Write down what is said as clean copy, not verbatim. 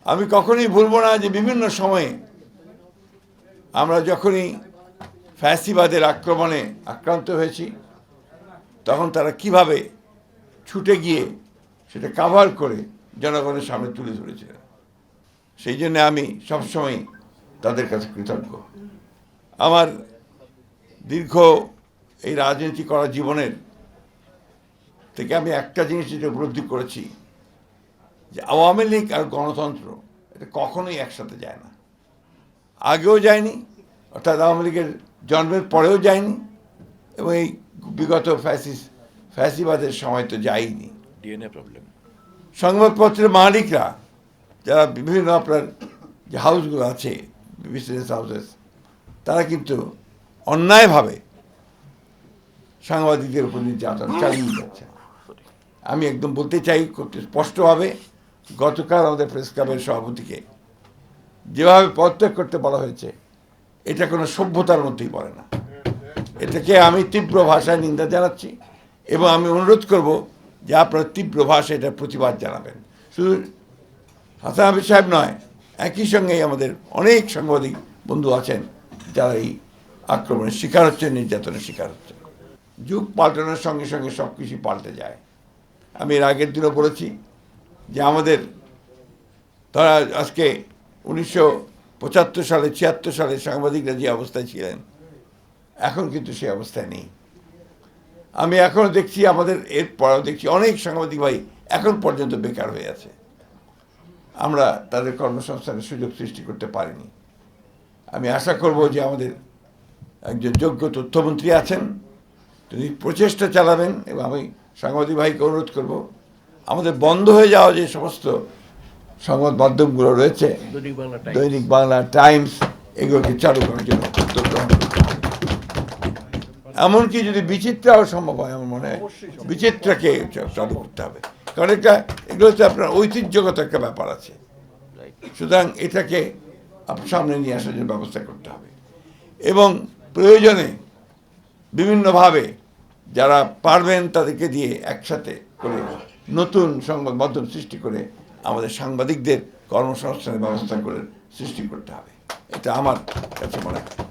আমি কখনোই ভুলব না যে বিভিন্ন সময়ে আমরা যখনই ফ্যাসিবাদের আক্রমণে আক্রান্ত হয়েছি তখন তারা কিভাবে ছুটে গিয়ে সেটা কাভার করে জনগণের সামনে তুলে ধরেছিলেন। সেই জন্য আমি সবসময় তাদের কাছে কৃতজ্ঞ। আমার দীর্ঘ এই রাজনীতি করা জীবনের থেকে আমি একটা জিনিস যেটা উপলব্ধি করেছি যে আওয়ামী লীগ আর গণতন্ত্র এটা কখনোই একসাথে যায় না, আগেও যায়নি, অর্থাৎ আওয়ামী লীগের জন্মের পরেও যায়নি, এবং এই বিগত ফ্যাসিবাদের সময় তো যায়নি। DNA problem. সংবাদপত্রের মালিকরা যারা বিভিন্ন আপনার যে হাউসগুলো আছে, বিজনেস হাউসেস, তারা কিন্তু অন্যায়ভাবে সাংবাদিকদের উপর নির্যাতন চালিয়ে যাচ্ছে। আমি একদম বলতে চাই খুব স্পষ্টভাবে, গতকাল আমাদের প্রেস ক্লাবের সভাপতিকে যেভাবে পদত্যাগ করতে বলা হয়েছে এটা কোনো সভ্যতার মধ্যেই পড়ে না। এটাকে আমি তীব্র ভাষায় নিন্দা জানাচ্ছি এবং আমি অনুরোধ করব যে আপনারা তীব্র ভাষায় এটার প্রতিবাদ জানাবেন। শুধু হাসান হাফিজ সাহেব নয়, একই সঙ্গে আমাদের অনেক সাংবাদিক বন্ধু আছেন যারা এই আক্রমণের শিকার হচ্ছেন, নির্যাতনের শিকার হচ্ছেন। যুগ পাল্টানোর সঙ্গে সঙ্গে সব কিছুই পাল্টে যায়। আমি এর আগের দিনও বলেছি যে আমাদের তারা আজকে 1975 সালে 76 সালে সাংবাদিকরা যে অবস্থায় ছিলেন এখন কিন্তু সেই অবস্থায় নেই। আমি এখনও দেখছি আমাদের এরপরেও দেখছি অনেক সাংবাদিক ভাই এখন পর্যন্ত বেকার হয়ে আছে। আমরা তাদের কর্মসংস্থানের সুযোগ সৃষ্টি করতে পারিনি। আমি আশা করব যে আমাদের একজন যোগ্য তথ্যমন্ত্রী আছেন, তিনি প্রচেষ্টা চালাবেন এবং আমি সাংবাদিক ভাইকে অনুরোধ করব আমাদের বন্ধ হয়ে যাওয়া যে সমস্ত সংবাদ মাধ্যমগুলো রয়েছে, দৈনিক বাংলা, টাইমস, এগুলোকে চালু করার জন্য উদ্যোগ গ্রহণ করতে হবে। এমনকি যদি বিচিত্রাও সম্ভব হয়, আমার মনে হয় বিচিত্রাকে চালু করতে হবে, কারণ এগুলোতে আপনার ঐতিহ্যগত একটা ব্যাপার আছে। সুতরাং এটাকে সামনে নিয়ে আসার জন্য ব্যবস্থা করতে হবে এবং প্রয়োজনে বিভিন্নভাবে যারা পারবেন তাদেরকে দিয়ে একসাথে করে নতুন সংবাদ মাধ্যম সৃষ্টি করে আমাদের সাংবাদিকদের কর্মসংস্থানের ব্যবস্থা করে সৃষ্টি করতে হবে। এটা আমার কাছে মনে হয়।